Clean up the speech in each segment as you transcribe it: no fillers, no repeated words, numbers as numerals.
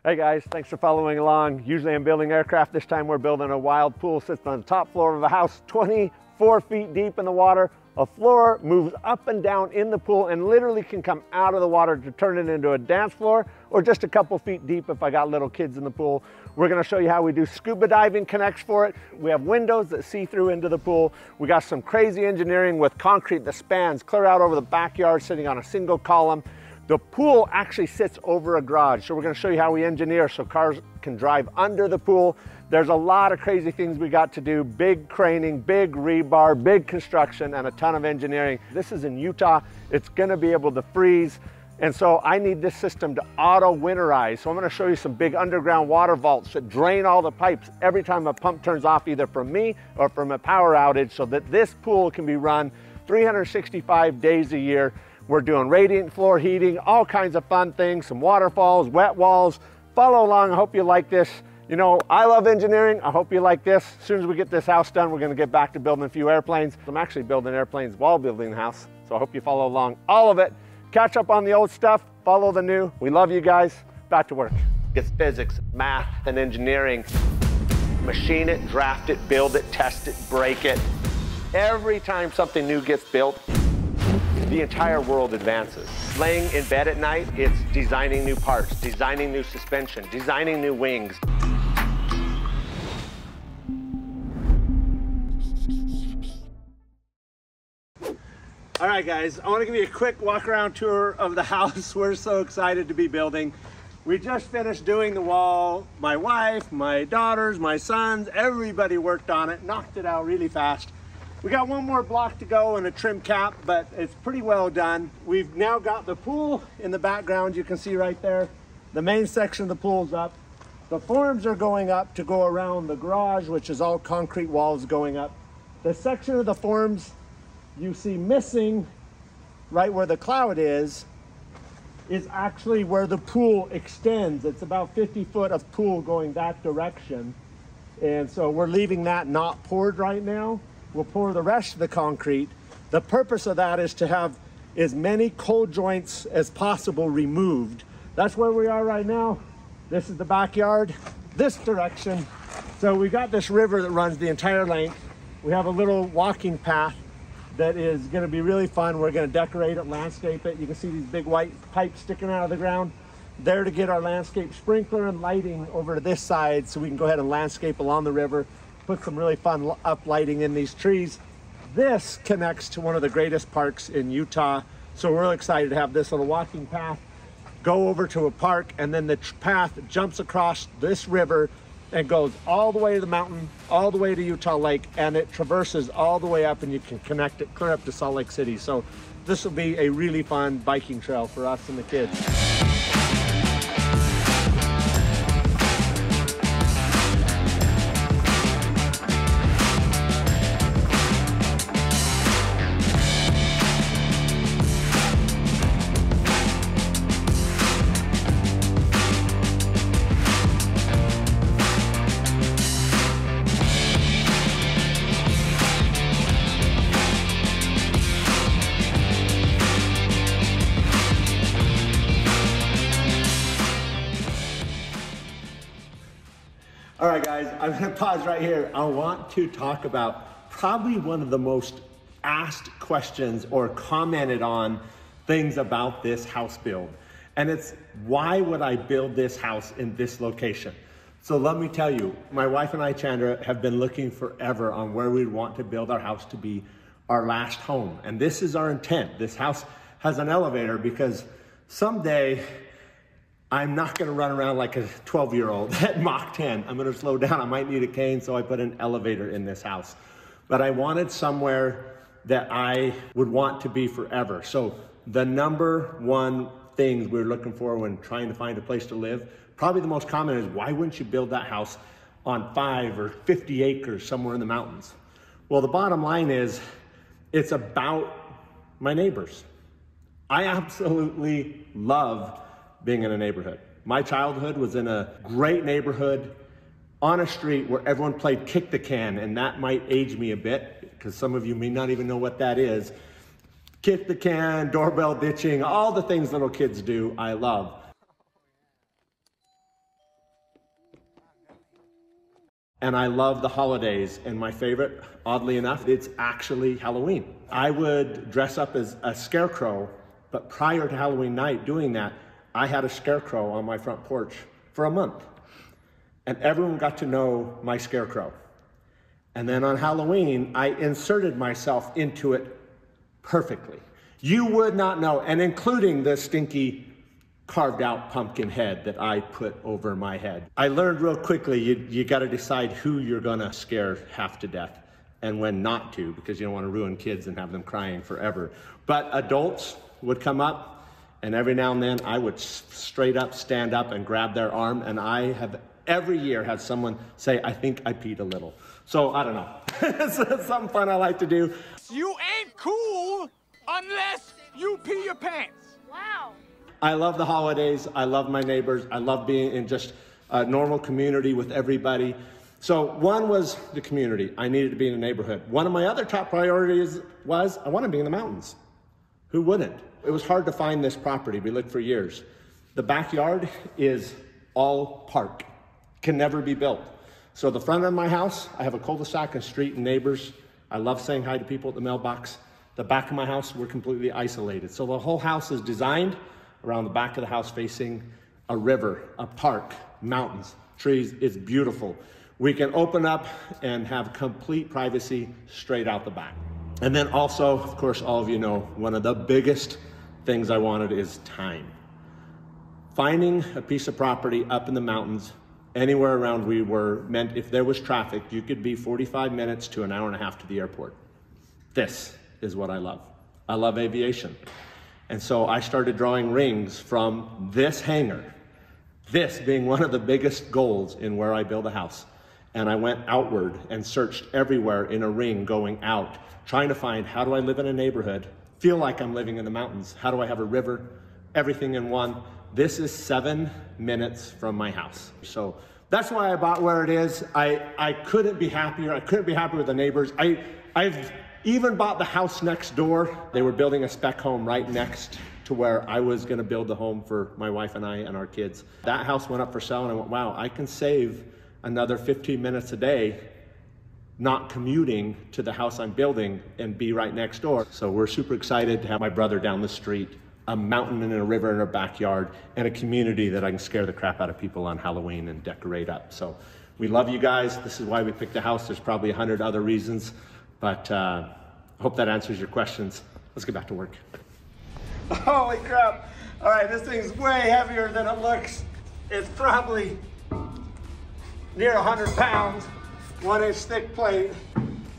Hey guys, thanks for following along. Usually I'm building aircraft. This time we're building a wild pool. Sits on the top floor of a house, 24 feet deep in the water. A floor moves up and down in the pool and literally can come out of the water to turn it into a dance floor or just a couple feet deep if I got little kids in the pool. We're gonna show you how we do scuba diving connects for it. We have windows that see through into the pool. We got some crazy engineering with concrete that spans clear out over the backyard, sitting on a single column. The pool actually sits over a garage, so we're going to show you how we engineer so cars can drive under the pool. There's a lot of crazy things we got to do: big craning, big rebar, big construction, and a ton of engineering. This is in Utah. It's going to be able to freeze, and so I need this system to auto winterize. So I'm going to show you some big underground water vaults that drain all the pipes every time a pump turns off, either from me or from a power outage, so that this pool can be run 365 days a year. We're doing radiant floor heating, all kinds of fun things, some waterfalls, wet walls. Follow along, I hope you like this. You know, I love engineering, I hope you like this. As soon as we get this house done, we're gonna get back to building a few airplanes. I'm actually building airplanes while building the house, so I hope you follow along all of it. Catch up on the old stuff, follow the new. We love you guys, back to work. It's physics, math, and engineering. Machine it, draft it, build it, test it, break it. Every time something new gets built, the entire world advances. Laying in bed at night, it's designing new parts, designing new suspension, designing new wings. All right, guys, I want to give you a quick walk around tour of the house we're so excited to be building. We just finished doing the wall. My wife, my daughters, my sons, everybody worked on it, knocked it out really fast. We got one more block to go and a trim cap, but it's pretty well done. We've now got the pool in the background. You can see right there. The main section of the pool's up. The forms are going up to go around the garage, which is all concrete walls going up. The section of the forms you see missing right where the cloud is actually where the pool extends. It's about 50 foot of pool going that direction. And so we're leaving that not poured right now. We'll pour the rest of the concrete. The purpose of that is to have as many cold joints as possible removed. That's where we are right now. This is the backyard, this direction. So we got this river that runs the entire length. We have a little walking path that is gonna be really fun. We're gonna decorate it, landscape it. You can see these big white pipes sticking out of the ground. There to get our landscape sprinkler and lighting over to this side so we can go ahead and landscape along the river. Put some really fun up lighting in these trees. This connects to one of the greatest parks in Utah. So we're really excited to have this little walking path go over to a park, and then the path jumps across this river and goes all the way to the mountain, all the way to Utah Lake, and it traverses all the way up, and you can connect it clear up to Salt Lake City. So this will be a really fun biking trail for us and the kids. All right, guys, I'm gonna pause right here. I want to talk about probably one of the most asked questions or commented on things about this house build. And it's, why would I build this house in this location? So let me tell you, my wife and I, Chandra, have been looking forever on where we'd want to build our house to be our last home. And this is our intent. This house has an elevator because someday, I'm not gonna run around like a 12-year-old at Mach 10. I'm gonna slow down, I might need a cane, so I put an elevator in this house. But I wanted somewhere that I would want to be forever. So the number one things we were looking for when trying to find a place to live, probably the most common is, why wouldn't you build that house on 5 or 50 acres somewhere in the mountains? Well, the bottom line is, it's about my neighbors. I absolutely love being in a neighborhood. My childhood was in a great neighborhood on a street where everyone played kick the can, and that might age me a bit because some of you may not even know what that is. Kick the can, doorbell ditching, all the things little kids do, I love. And I love the holidays, and my favorite, oddly enough, it's actually Halloween. I would dress up as a scarecrow, but prior to Halloween night doing that, I had a scarecrow on my front porch for a month. And everyone got to know my scarecrow. And then on Halloween, I inserted myself into it perfectly. You would not know, and including the stinky carved out pumpkin head that I put over my head. I learned real quickly, you gotta decide who you're gonna scare half to death and when not to, because you don't wanna ruin kids and have them crying forever. But adults would come up, and every now and then I would straight up stand up and grab their arm, and I have every year had someone say, I think I peed a little. So I don't know, it's something fun I like to do. You ain't cool unless you pee your pants. Wow. I love the holidays. I love my neighbors. I love being in just a normal community with everybody. So one was the community. I needed to be in a neighborhood. One of my other top priorities was I want to be in the mountains. Who wouldn't? It was hard to find this property. We looked for years. The backyard is all park. Can never be built. So the front of my house, I have a cul-de-sac, a street, and neighbors. I love saying hi to people at the mailbox. The back of my house, we're completely isolated. So the whole house is designed around the back of the house facing a river, a park, mountains, trees. It's beautiful. We can open up and have complete privacy straight out the back. And then also, of course, all of you know, one of the biggest things I wanted is time. Finding a piece of property up in the mountains, anywhere around we were, meant if there was traffic, you could be 45 minutes to an hour and a half to the airport. This is what I love. I love aviation. And so I started drawing rings from this hangar, this being one of the biggest goals in where I build a house. And I went outward and searched everywhere in a ring going out, trying to find how do I live in a neighborhood, feel like I'm living in the mountains, how do I have a river, everything in one. This is 7 minutes from my house. So that's why I bought where it is. I couldn't be happier. I couldn't be happier with the neighbors. I've even bought the house next door. They were building a spec home right next to where I was gonna build the home for my wife and I and our kids. That house went up for sale and I went, wow, I can save another 15 minutes a day not commuting to the house I'm building and be right next door. So we're super excited to have my brother down the street, a mountain and a river in our backyard, and a community that I can scare the crap out of people on Halloween and decorate up. So we love you guys. This is why we picked the house. There's probably 100 other reasons. But I hope that answers your questions. Let's get back to work. Holy crap. All right, this thing's way heavier than it looks. It's probably near 100 pounds, 1-inch thick plate.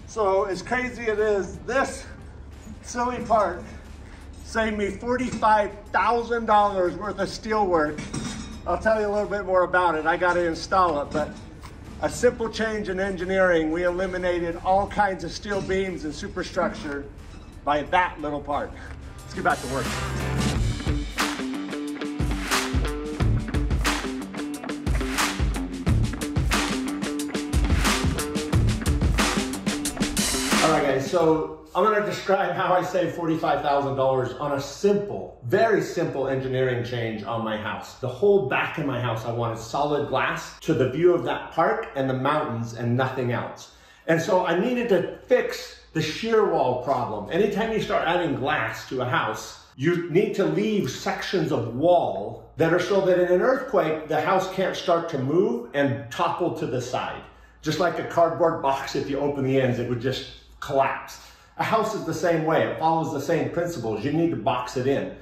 So as crazy it is, this silly part saved me $45,000 worth of steel work. I'll tell you a little bit more about it. I got to install it, but a simple change in engineering, we eliminated all kinds of steel beams and superstructure by that little part. Let's get back to work. All right, guys, so I'm gonna describe how I saved $45,000 on a simple, very simple engineering change on my house. The whole back of my house, I wanted solid glass to the view of that park and the mountains and nothing else. And so I needed to fix the shear wall problem. Anytime you start adding glass to a house, you need to leave sections of wall that are so that in an earthquake, the house can't start to move and topple to the side. Just like a cardboard box, if you open the ends, it would just collapse. A house is the same way. It follows the same principles. You need to box it in.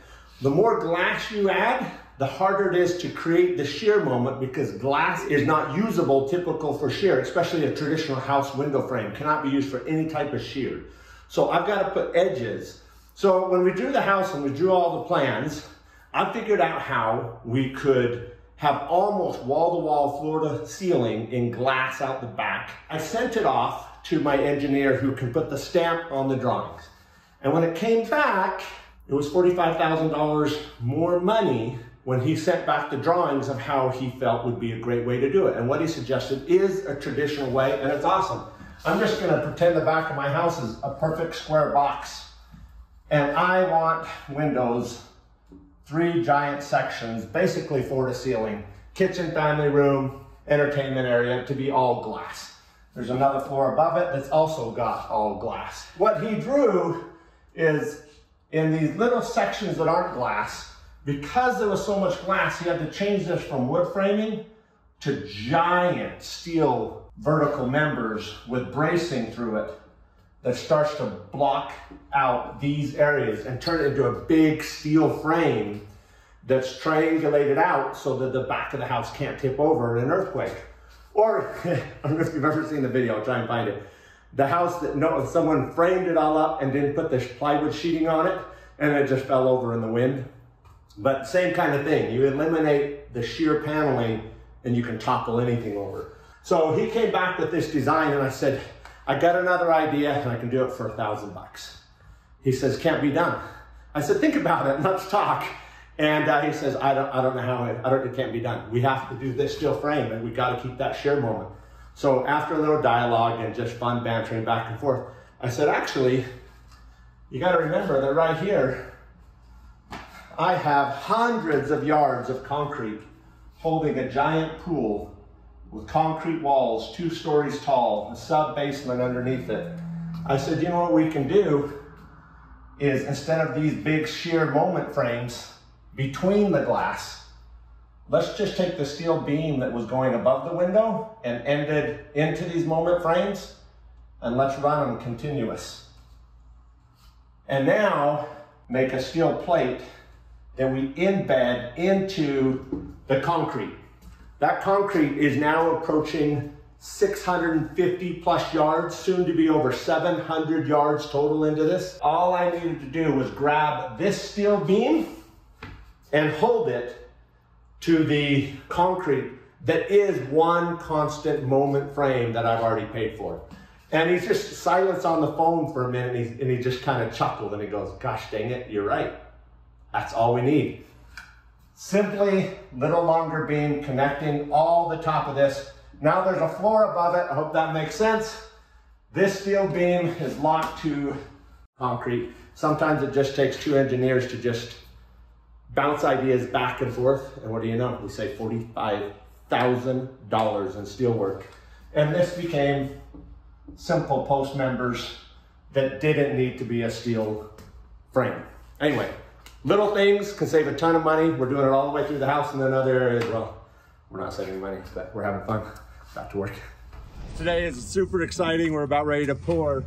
The more glass you add, the harder it is to create the shear moment because glass is not usable typical for shear, especially a traditional house window frame cannot be used for any type of shear. So I've got to put edges. So when we drew the house and we drew all the plans, I figured out how we could have almost wall-to-wall floor-to-ceiling in glass out the back. I sent it off to my engineer who can put the stamp on the drawings. And when it came back, it was $45,000 more money when he sent back the drawings of how he felt would be a great way to do it. And what he suggested is a traditional way, and it's awesome. I'm just gonna pretend the back of my house is a perfect square box. And I want windows, 3 giant sections, basically floor to ceiling, kitchen, family room, entertainment area to be all glass. There's another floor above it that's also got all glass. What he drew is in these little sections that aren't glass, because there was so much glass, he had to change this from wood framing to giant steel vertical members with bracing through it that starts to block out these areas and turn it into a big steel frame that's triangulated out so that the back of the house can't tip over in an earthquake. Or, I don't know if you've ever seen the video, I'll try and find it. The house that someone framed it all up and didn't put the plywood sheeting on it, and it just fell over in the wind. But same kind of thing. You eliminate the sheer paneling and you can topple anything over. So he came back with this design and I said, I got another idea and I can do it for $1,000. He says, can't be done. I said, think about it, let's talk. And he says, I don't know how, it can't be done. We have to do this steel frame and we got to keep that sheer moment. So after a little dialogue and just fun bantering back and forth, I said, actually, you got to remember that right here, I have hundreds of yards of concrete holding a giant pool with concrete walls, 2 stories tall, a sub-basement underneath it. I said, you know what we can do is instead of these big sheer moment frames between the glass, let's just take the steel beam that was going above the window and ended into these moment frames and let's run them continuous. And now make a steel plate that we embed into the concrete. That concrete is now approaching 650 plus yards, soon to be over 700 yards total into this. All I needed to do was grab this steel beam and hold it to the concrete that is one constant moment frame that I've already paid for. And he's just silence on the phone for a minute and he just kind of chuckled and he goes, gosh dang it, you're right. That's all we need. Simply little longer beam connecting all the top of this. Now there's a floor above it. I hope that makes sense. This steel beam is locked to concrete. Sometimes it just takes 2 engineers to just bounce ideas back and forth. And what do you know? We save $45,000 in steel work. And this became simple post members that didn't need to be a steel frame. Anyway, little things can save a ton of money. We're doing it all the way through the house and in other areas. Well, we're not saving money, but we're having fun. Back to work. Today is super exciting. We're about ready to pour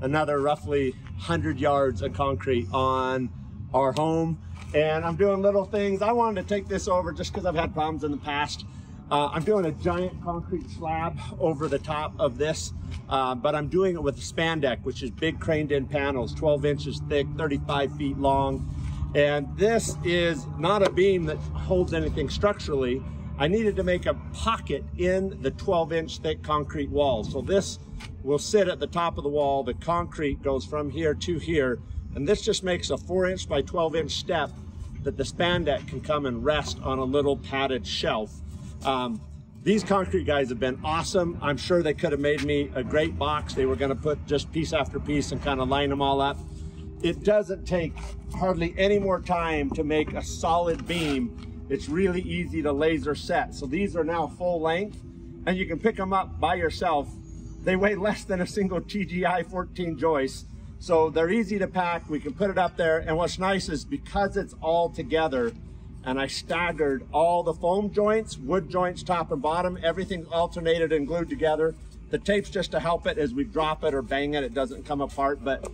another roughly 100 yards of concrete on our home. And I'm doing little things. I wanted to take this over just because I've had problems in the past. I'm doing a giant concrete slab over the top of this, but I'm doing it with Spandeck, which is big craned in panels, 12 inches thick, 35 feet long. And this is not a beam that holds anything structurally. I needed to make a pocket in the 12-inch thick concrete wall. So this will sit at the top of the wall. The concrete goes from here to here. And this just makes a 4-inch by 12-inch step that the Spandeck can come and rest on a little padded shelf. These concrete guys have been awesome. I'm sure they could have made me a great box. They were gonna put just piece after piece and kind of line them all up. It doesn't take hardly any more time to make a solid beam. It's really easy to laser set. So these are now full length and you can pick them up by yourself. They weigh less than a single TGI 14 joist. So they're easy to pack. We can put it up there. And what's nice is because it's all together and I staggered all the foam joints, wood joints, top and bottom, everything's alternated and glued together. The tape's just to help it as we drop it or bang it, it doesn't come apart. But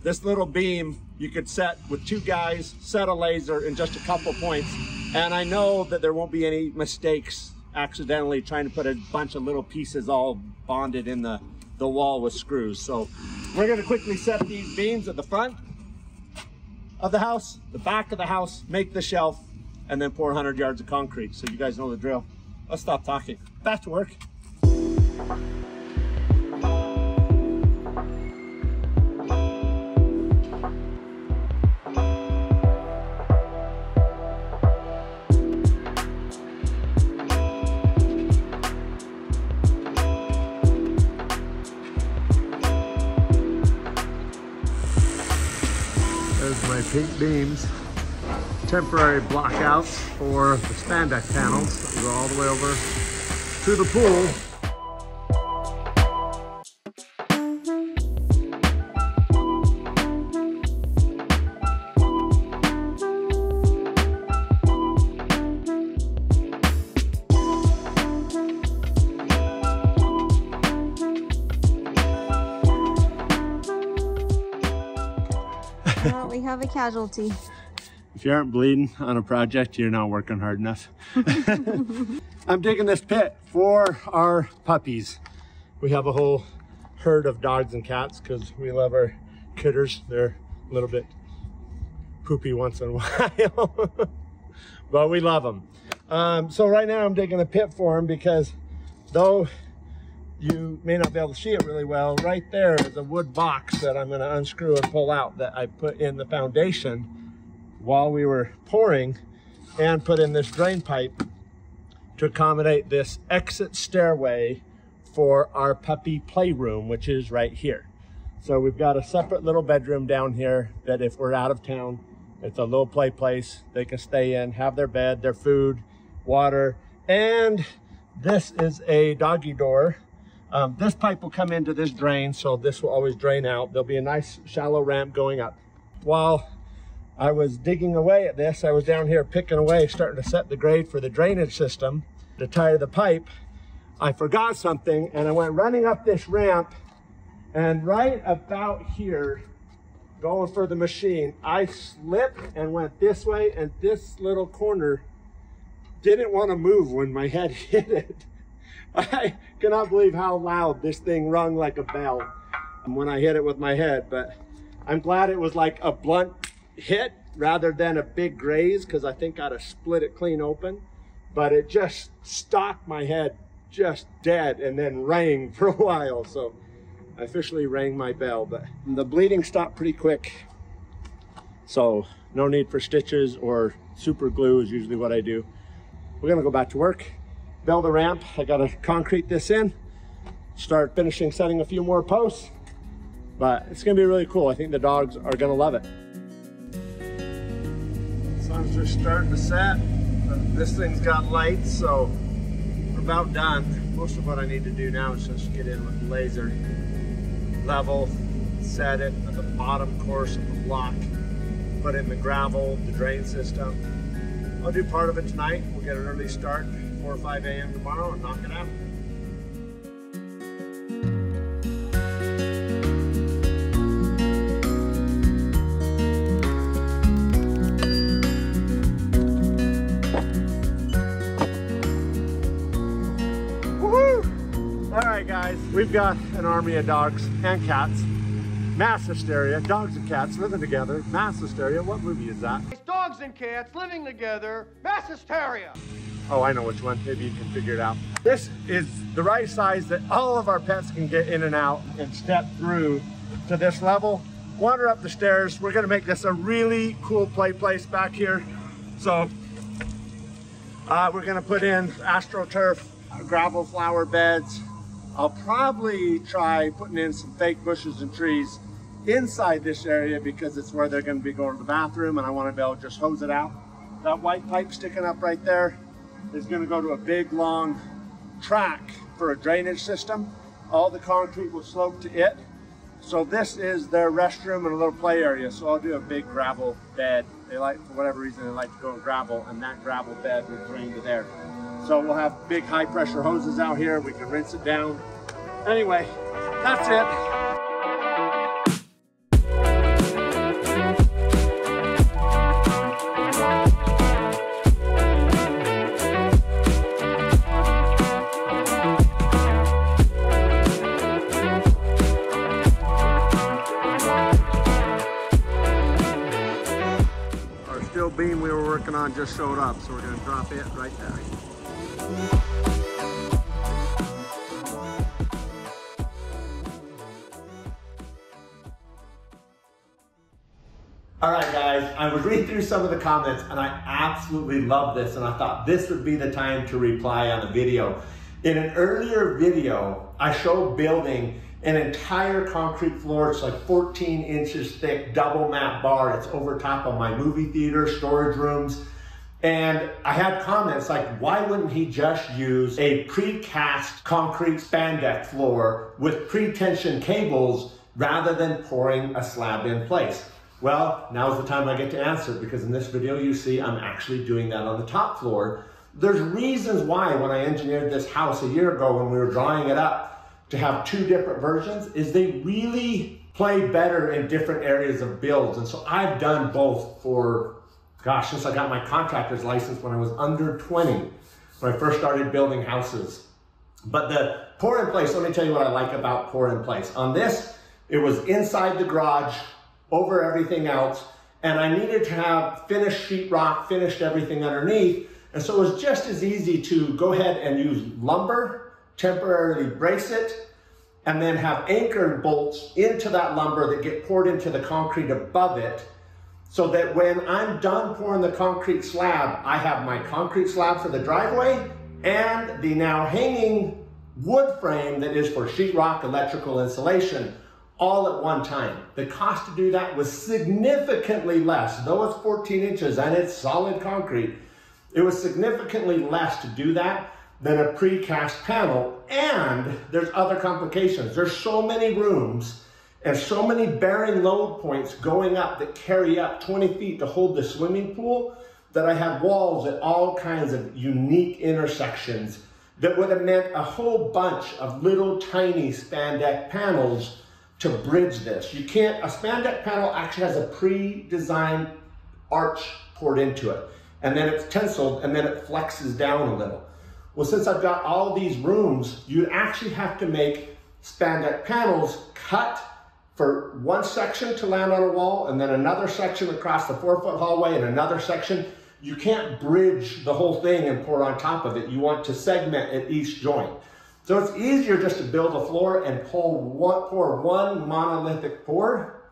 this little beam, you could set with 2 guys, set a laser in just a couple points. And I know that there won't be any mistakes accidentally trying to put a bunch of little pieces all bonded in the wall with screws. So we're gonna quickly set these beams at the front of the house, the back of the house, make the shelf, and then pour 100 yards of concrete. So you guys know the drill. Let's stop talking. Back to work. There's my pink beams. Temporary blockouts for the Spandeck panels that go all the way over to to the pool. Well, we have a casualty. If you aren't bleeding on a project, you're not working hard enough. I'm digging this pit for our puppies. We have a whole herd of dogs and cats because we love our critters. They're a little bit poopy once in a while, but we love them. So right now I'm digging a pit for them because though you may not be able to see it really well, right there is a wood box that I'm going to unscrew and pull out that I put in the foundation while we were pouring, and put in this drain pipe to accommodate this exit stairway for our puppy playroom, which is right here. So we've got a separate little bedroom down here that if we're out of town, it's a little play place they can stay in, have their bed, their food, water, and this is a doggy door. This pipe will come into this drain, so this will always drain out. There'll be a nice shallow ramp going up. While I was digging away at this, I was down here picking away, starting to set the grade for the drainage system to tie the pipe. I forgot something and I went running up this ramp, and right about here, going for the machine, I slipped and went this way, and this little corner didn't want to move when my head hit it. I cannot believe how loud this thing rung like a bell when I hit it with my head, but I'm glad it was like a blunt hit rather than a big graze, because I think I'd have split it clean open. But it just stopped my head just dead and then rang for a while. So I officially rang my bell, but the bleeding stopped pretty quick. So no need for stitches or super glue is usually what I do. We're gonna go back to work, build a ramp. I gotta concrete this in, start finishing setting a few more posts, but it's gonna be really cool. I think the dogs are gonna love it. Sun's just starting to set. This thing's got lights, so we're about done. Most of what I need to do now is just get in with the laser, level, set it at the bottom course of the block, put in the gravel, the drain system. I'll do part of it tonight. We'll get an early start, 4 or 5 a.m. tomorrow, and knock it out. Guys, we've got an army of dogs and cats, mass hysteria, dogs and cats living together, mass hysteria. What movie is that? It's dogs and cats living together, mass hysteria. Oh, I know which one. Maybe you can figure it out. This is the right size that all of our pets can get in and out and step through to this level, wander up the stairs. We're gonna make this a really cool play place back here. So we're gonna put in AstroTurf, gravel flower beds. I'll probably try putting in some fake bushes and trees inside this area because it's where they're going to be going to the bathroom, and I want to be able to just hose it out. That white pipe sticking up right there is going to go to a big long track for a drainage system. All the concrete will slope to it. So this is their restroom and a little play area. So I'll do a big gravel bed. They like, for whatever reason, they like to go in gravel, and that gravel bed will drain to there. So we'll have big high pressure hoses out here. We can rinse it down. Anyway, that's it. Our steel beam we were working on just showed up, so we're going to drop it right there. All right, guys, I was reading through some of the comments and I absolutely love this, and I thought this would be the time to reply on a video. In an earlier video, I showed building an entire concrete floor. It's like 14 inches thick, double mat bar. It's over top of my movie theater, storage rooms. And I had comments like, why wouldn't he just use a precast concrete spandeck floor with pre-tension cables rather than pouring a slab in place? Well, now's the time I get to answer, because in this video you see I'm actually doing that on the top floor. There's reasons why when I engineered this house a year ago when we were drawing it up to have two different versions, is they really play better in different areas of builds. And so I've done both for, gosh, since I got my contractor's license when I was under 20, when I first started building houses. But the pour in place, let me tell you what I like about pour in place. On this, it was inside the garage, over everything else, and I needed to have finished sheetrock, finished everything underneath. And so it was just as easy to go ahead and use lumber, temporarily brace it, and then have anchored bolts into that lumber that get poured into the concrete above it, so that when I'm done pouring the concrete slab, I have my concrete slab for the driveway and the now hanging wood frame that is for sheetrock, electrical insulation, all at one time. The cost to do that was significantly less. Though it's 14 inches and it's solid concrete, it was significantly less to do that than a precast panel. And there's other complications. There's so many rooms and so many bearing load points going up that carry up 20 feet to hold the swimming pool, that I had walls at all kinds of unique intersections that would have meant a whole bunch of little tiny spandeck panels to bridge this. You can't, a spandeck panel actually has a pre-designed arch poured into it, and then it's tensiled, and then it flexes down a little. Well, since I've got all these rooms, you'd actually have to make spandeck panels cut for one section to land on a wall, and then another section across the 4-foot hallway, and another section. You can't bridge the whole thing and pour on top of it. You want to segment at each joint. So it's easier just to build a floor and pour one monolithic pour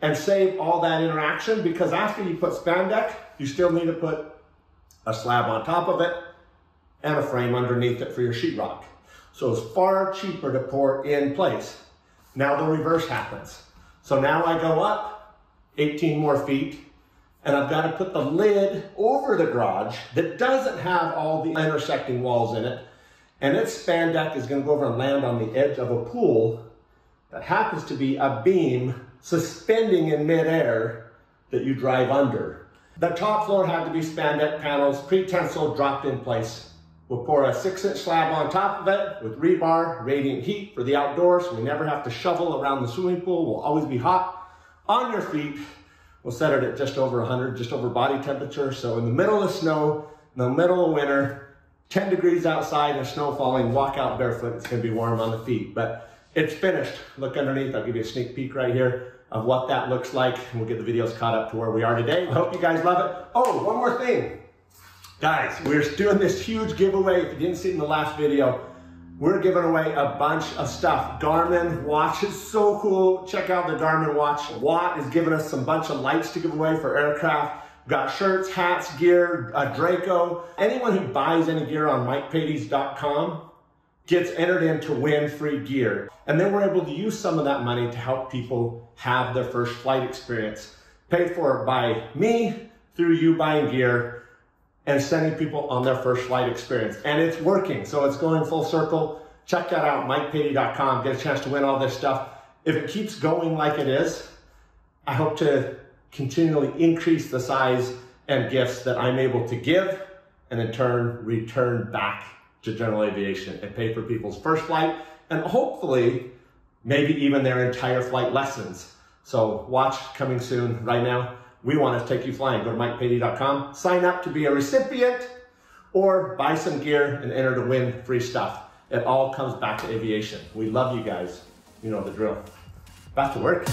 and save all that interaction, because after you put spandeck, you still need to put a slab on top of it and a frame underneath it for your sheetrock. So it's far cheaper to pour in place. Now the reverse happens. So now I go up 18 more feet, and I've got to put the lid over the garage that doesn't have all the intersecting walls in it. And its spandeck is going to go over and land on the edge of a pool that happens to be a beam suspending in midair that you drive under. The top floor had to be spandeck panels, pre-tensiled, dropped in place. We'll pour a 6-inch slab on top of it with rebar, radiant heat for the outdoors, so we never have to shovel around the swimming pool. We'll always be hot on your feet. We'll set it at just over 100, just over body temperature. So in the middle of snow, in the middle of winter, 10 degrees outside and snow falling, walk out barefoot, it's gonna be warm on the feet. But it's finished. Look underneath, I'll give you a sneak peek right here of what that looks like, and we'll get the videos caught up to where we are today. I hope you guys love it. Oh, one more thing. Guys, we're doing this huge giveaway. If you didn't see it in the last video, we're giving away a bunch of stuff. Garmin watch is so cool. Check out the Garmin watch. Watt is giving us some bunch of lights to give away for aircraft. We've got shirts, hats, gear, Draco. Anyone who buys any gear on MikePateys.com gets entered in to win free gear. And then we're able to use some of that money to help people have their first flight experience. Paid for by me through you buying gear and sending people on their first flight experience. And it's working, so it's going full circle. Check that out, MikePateys.com. Get a chance to win all this stuff. If it keeps going like it is, I hope to continually increase the size and gifts that I'm able to give, and in turn return back to general aviation and pay for people's first flight, and hopefully maybe even their entire flight lessons. So watch coming soon. Right now, we want to take you flying. Go to MikePateys.com, sign up to be a recipient, or buy some gear and enter to win free stuff. It all comes back to aviation. We love you guys. You know the drill. Back to work.